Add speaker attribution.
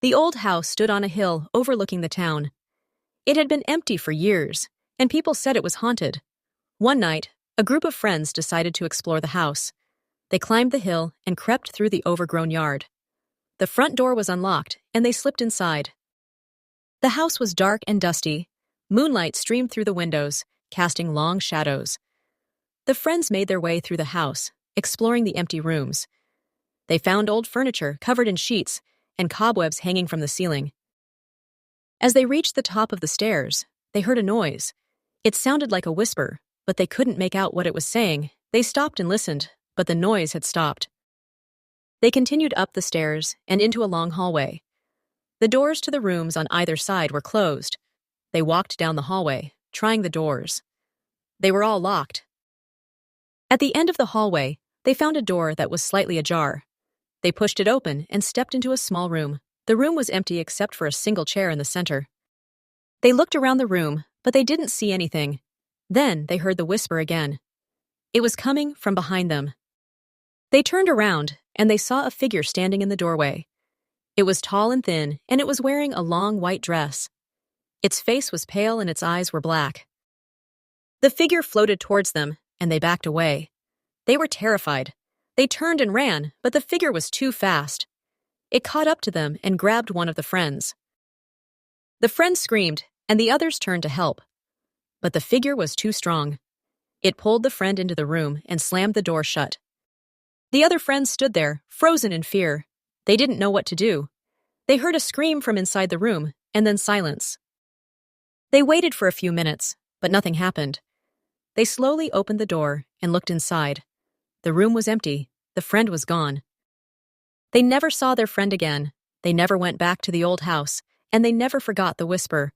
Speaker 1: The old house stood on a hill overlooking the town. It had been empty for years, and people said it was haunted. One night, a group of friends decided to explore the house. They climbed the hill and crept through the overgrown yard. The front door was unlocked, and they slipped inside. The house was dark and dusty. Moonlight streamed through the windows, casting long shadows. The friends made their way through the house, exploring the empty rooms. They found old furniture covered in sheets and cobwebs hanging from the ceiling. As they reached the top of the stairs, they heard a noise. It sounded like a whisper, but they couldn't make out what it was saying. They stopped and listened, but the noise had stopped. They continued up the stairs and into a long hallway. The doors to the rooms on either side were closed. They walked down the hallway, trying the doors. They were all locked. At the end of the hallway, they found a door that was slightly ajar. They pushed it open and stepped into a small room. The room was empty except for a single chair in the center. They looked around the room, but they didn't see anything. Then they heard the whisper again. It was coming from behind them. They turned around, and they saw a figure standing in the doorway. It was tall and thin, and it was wearing a long white dress. Its face was pale and its eyes were black. The figure floated towards them, and they backed away. They were terrified. They turned and ran, but the figure was too fast. It caught up to them and grabbed one of the friends. The friend screamed, and the others turned to help. But the figure was too strong. It pulled the friend into the room and slammed the door shut. The other friends stood there, frozen in fear. They didn't know what to do. They heard a scream from inside the room, and then silence. They waited for a few minutes, but nothing happened. They slowly opened the door and looked inside. The room was empty. The friend was gone. They never saw their friend again. They never went back to the old house, and they never forgot the whisper.